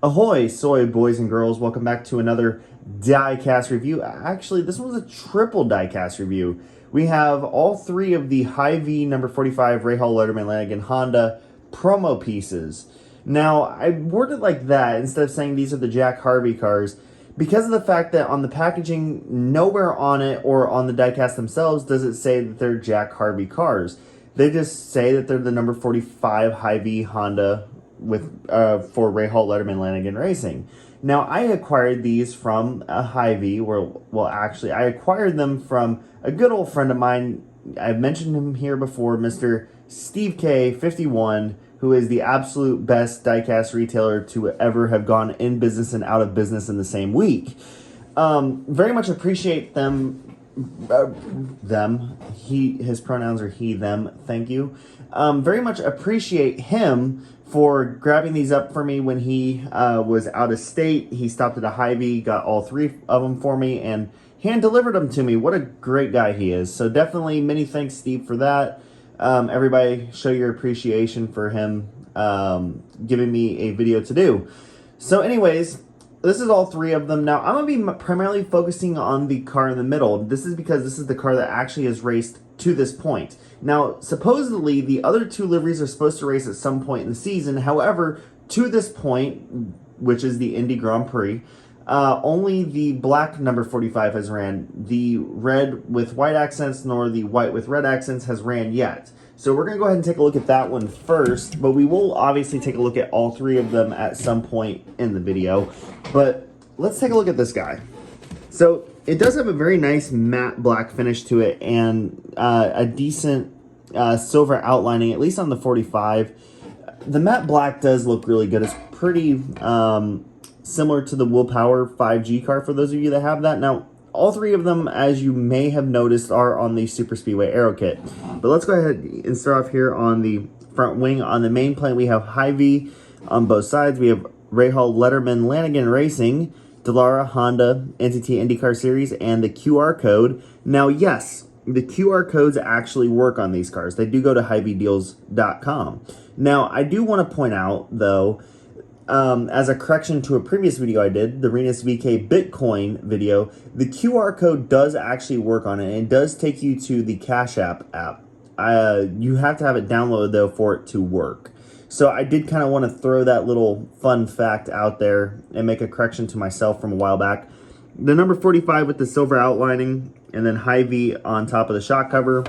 Ahoy, soy boys and girls. Welcome back to another diecast review. Actually, this one's a triple diecast review. We have all three of the Hy-Vee number 45 Rahal Letterman Lanigan Honda promo pieces. Now, I worded like that instead of saying these are the Jack Harvey cars because of the fact that on the packaging, nowhere on it or on the diecast themselves does it say that they're Jack Harvey cars. They just say that they're the number 45 Hy-Vee Honda with for Rahal Letterman Lanigan Racing. Now, I acquired these from a Hy-Vee, I acquired them from a good old friend of mine. I've mentioned him here before, Mr. Steve K51, who is the absolute best diecast retailer to ever have gone in business and out of business in the same week. Very much appreciate them. His pronouns are he, them. Thank you. Very much appreciate him for grabbing these up for me when he was out of state. He stopped at a Hy-Vee, got all three of them for me, and hand-delivered them to me. What a great guy he is. So definitely many thanks, Steve, for that. Everybody show your appreciation for him giving me a video to do. So anyways, this is all three of them. Now, I'm going to be primarily focusing on the car in the middle. This is because this is the car that actually has raced to this point. Now, supposedly, the other two liveries are supposed to race at some point in the season. However, to this point, which is the Indy Grand Prix, only the black number 45 has ran. The red with white accents nor the white with red accents has ran yet. So we're going to go ahead and take a look at that one first, but we will obviously take a look at all three of them at some point in the video. But let's take a look at this guy. So it does have a very nice matte black finish to it and a decent silver outlining, at least on the 45. The matte black does look really good. It's pretty similar to the Willpower 5G car for those of you that have that. Now, all three of them, as you may have noticed, are on the Super Speedway Aero Kit. But let's go ahead and start off here on the front wing. On the main plane, we have Hy-Vee on both sides. We have Rahal Letterman Lanigan Racing, Dallara Honda NTT IndyCar Series, and the QR code. Now, yes, the QR codes actually work on these cars. They do go to HyveeDeals.com. Now, I do want to point out, though, as a correction to a previous video I did, the Renus VK Bitcoin video, the QR code does actually work on it, and it does take you to the Cash App. You have to have it downloaded, though, for it to work. So I did kind of want to throw that little fun fact out there and make a correction to myself from a while back. The number 45 with the silver outlining, and then Hy-Vee on top of the shock cover.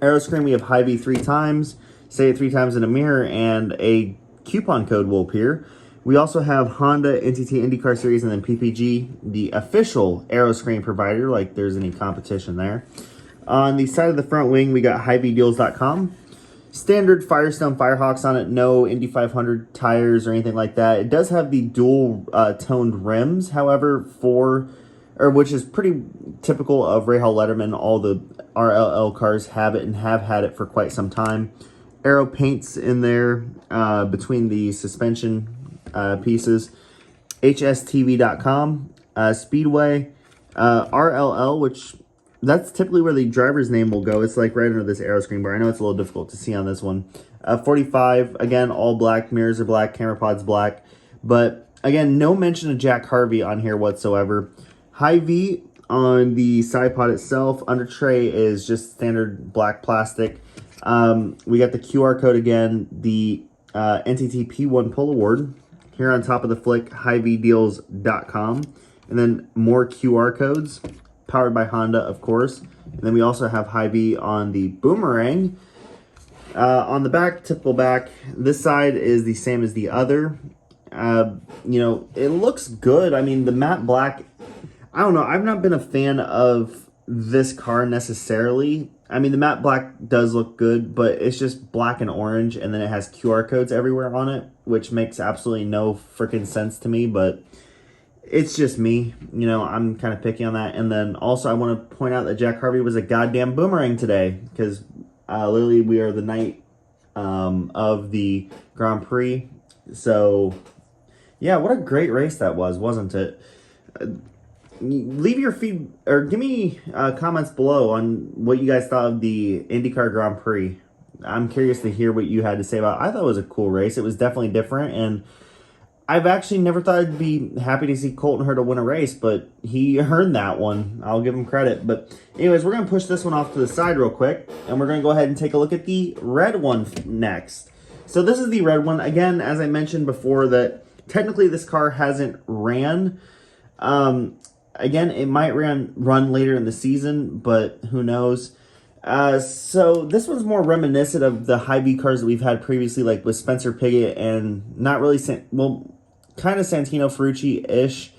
Aero screen, we have Hy-Vee 3 times. Say it 3 times in a mirror, and a coupon code will appear. We also have Honda NTT IndyCar Series and then PPG, the official aero screen provider, like there's any competition there. On the side of the front wing, we got HyveeDeals.com. Standard Firestone Firehawks on it, no Indy 500 tires or anything like that. It does have the dual toned rims, however, which is pretty typical of Rahal Letterman. All the RLL cars have it and have had it for quite some time. Aero paints in there between the suspension pieces. HSTV.com, Speedway, RLL, which that's typically where the driver's name will go. It's like right under this aero screen bar. I know it's a little difficult to see on this one. 45, again, all black. Mirrors are black. Camera pod's black. But, again, no mention of Jack Harvey on here whatsoever. Hy-Vee on the side pod itself. Under tray is just standard black plastic. We got the QR code again. The NTT P1 Pull Award. Here on top of the flick, HyveeDeals.com. And then more QR codes. Powered by Honda, of course. And then we also have Hy-Vee on the Boomerang. On the back, typical back, this side is the same as the other. You know, it looks good. I mean, the matte black, I don't know. I've not been a fan of this car necessarily. I mean, the matte black does look good, but it's just black and orange, and then it has QR codes everywhere on it, which makes absolutely no freaking sense to me, but it's just me. You know, I'm kind of picky on that. And then also I want to point out that Jack Harvey was a goddamn boomerang today because literally we are the night of the Grand Prix. So, yeah, what a great race that was, wasn't it? Leave your feed or give me comments below on what you guys thought of the IndyCar Grand Prix. I'm curious to hear what you had to say about it. I thought it was a cool race. It was definitely different, and I've actually never thought I'd be happy to see Colton Herta win a race, but he earned that one. I'll give him credit. But anyways, we're going to push this one off to the side real quick, and we're going to go ahead and take a look at the red one next. So this is the red one. Again, as I mentioned before, that technically this car hasn't ran. Again, it might run later in the season, but who knows. So this one's more reminiscent of the Hy-Vee cars that we've had previously, like with Spencer Pigot and not really, kind of Santino Ferrucci-ish.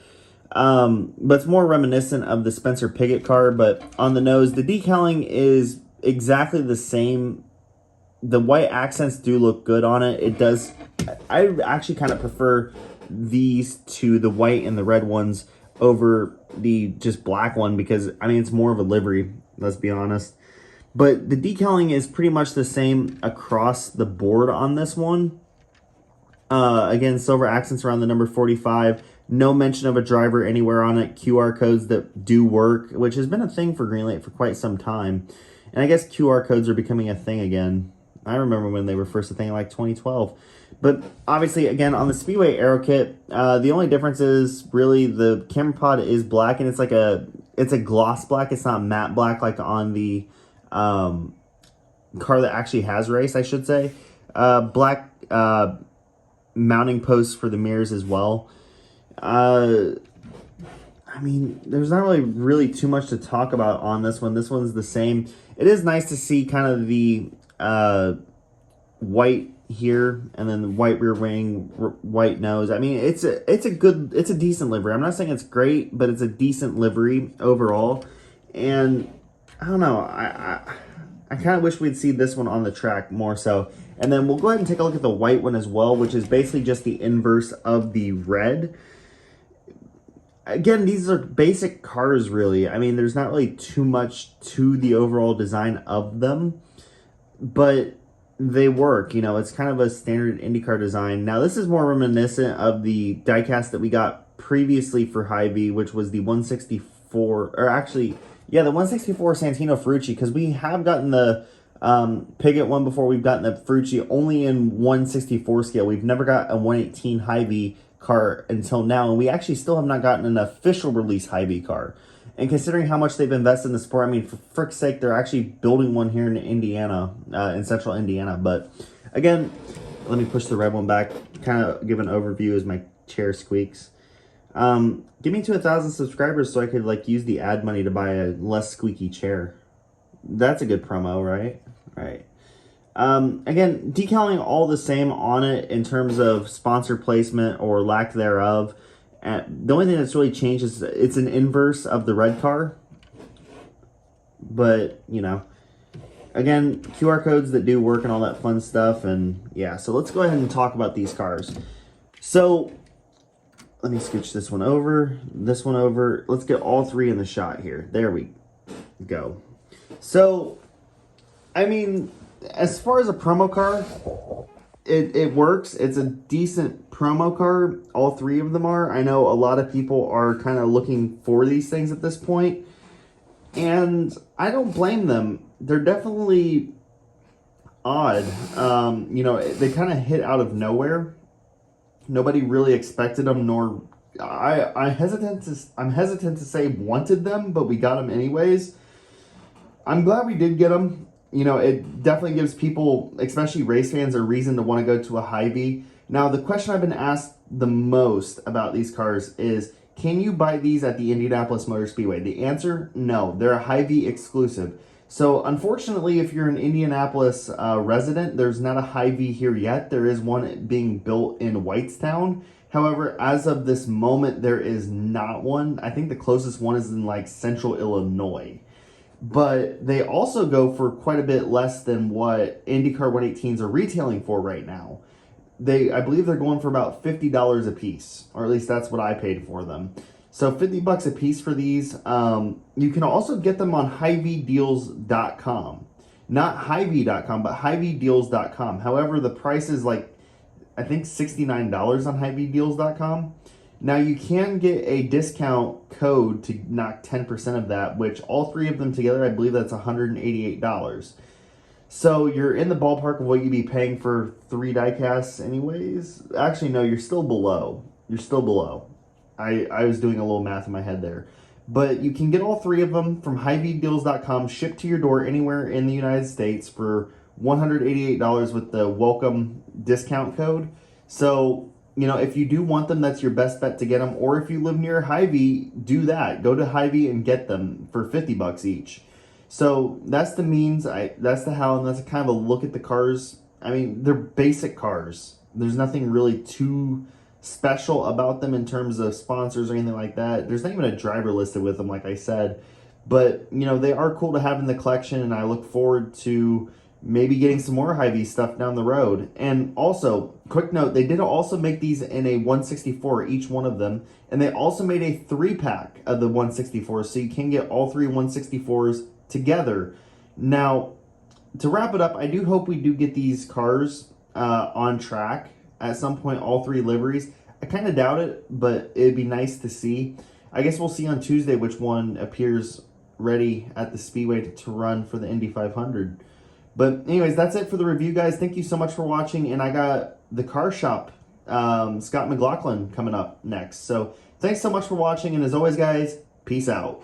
But it's more reminiscent of the Spencer Pigot car. But on the nose, the decaling is exactly the same. The white accents do look good on it. It does. I actually kind of prefer these to the white and the red ones over the just black one because, I mean, it's more of a livery, let's be honest. But the decaling is pretty much the same across the board on this one. Again, silver accents around the number 45. No mention of a driver anywhere on it. QR codes that do work, which has been a thing for Greenlight for quite some time. And I guess QR codes are becoming a thing again. I remember when they were first a thing in like 2012. But obviously, again, on the Speedway Aero Kit, the only difference is really the camera pod is black, and it's a gloss black. It's not matte black like on the car that actually has raced, I should say. Black mounting posts for the mirrors as well. I mean, there's not really too much to talk about on this one. This one's the same. It is nice to see kind of the white here and then the white rear wing, white nose. I mean, it's a decent livery. I'm not saying it's great, but it's a decent livery overall. And I don't know, I kind of wish we'd see this one on the track more so. And then we'll go ahead and take a look at the white one as well, which is basically just the inverse of the red. Again, these are basic cars, really. I mean, there's not really too much to the overall design of them, but they work. You know, it's kind of a standard IndyCar design. Now, this is more reminiscent of the diecast that we got previously for Hy-Vee, which was the 164, or actually, yeah, the 164 Santino Ferrucci, because we have gotten the Pigot one before. We've gotten the Ferrucci only in 164 scale. We've never got a 118 Hy-Vee car until now, and we actually still have not gotten an official release Hy-Vee car. And considering how much they've invested in the sport, I mean, for frick's sake, they're actually building one here in Indiana, in central Indiana. But again, let me push the red one back, kind of give an overview as my chair squeaks. Give me to 1,000 subscribers so I could like use the ad money to buy a less squeaky chair. That's a good promo, right? Right. Again, decaling all the same on it in terms of sponsor placement or lack thereof. The only thing that's really changed is it's an inverse of the red car. But, you know, again, QR codes that do work and all that fun stuff. And yeah, so let's go ahead and talk about these cars. So let me scooch this one over, this one over. Let's get all three in the shot here. There we go. So, I mean, as far as a promo car, it works. It's a decent promo car. All three of them are. I know a lot of people are kind of looking for these things at this point, and I don't blame them. They're definitely odd. You know, they kind of hit out of nowhere. Nobody really expected them, nor I'm hesitant to say wanted them, but we got them anyways. I'm glad we did get them. You know, it definitely gives people, especially race fans, a reason to want to go to a Hy-Vee. Now, the question I've been asked the most about these cars is, can you buy these at the Indianapolis Motor Speedway? The answer, no. They're a Hy-Vee exclusive. So, unfortunately, if you're an Indianapolis resident, there's not a Hy-Vee here yet. There is one being built in Whitestown. However, as of this moment, there is not one. I think the closest one is in, like, central Illinois. But they also go for quite a bit less than what IndyCar 118s are retailing for right now. I believe they're going for about $50 a piece, or at least that's what I paid for them. So $50 a piece for these. You can also get them on HyVeeDeals.com. Not Hy-Vee.com, but HyVeeDeals.com. However, the price is like, I think $69 on HyVeeDeals.com. Now, you can get a discount code to knock 10% of that, which all three of them together, I believe that's $188. So you're in the ballpark of what you'd be paying for 3 diecasts anyways. Actually, no, you're still below. You're still below. I was doing a little math in my head there. But you can get all 3 of them from HyveeDeals.com, shipped to your door anywhere in the United States for $188 with the welcome discount code. So, you know, if you do want them, that's your best bet to get them. Or if you live near Hy-Vee, do that. Go to Hy-Vee and get them for $50 each. So that's the means, that's the how, and that's kind of a look at the cars. I mean, they're basic cars. There's nothing really too special about them in terms of sponsors or anything like that. There's not even a driver listed with them, like I said. But, you know, they are cool to have in the collection, and I look forward to maybe getting some more Hy-Vee stuff down the road. And also, quick note, they did also make these in a 164, each one of them. And they also made a 3-pack of the 164s, so you can get all 3 164s together. Now, to wrap it up, I do hope we do get these cars on track at some point, all 3 liveries. I kind of doubt it, but it'd be nice to see. I guess we'll see on Tuesday which one appears ready at the Speedway to run for the Indy 500. But anyways, that's it for the review, guys. Thank you so much for watching, and I got the car shop, Scott McLaughlin, coming up next. So thanks so much for watching, and as always, guys, peace out.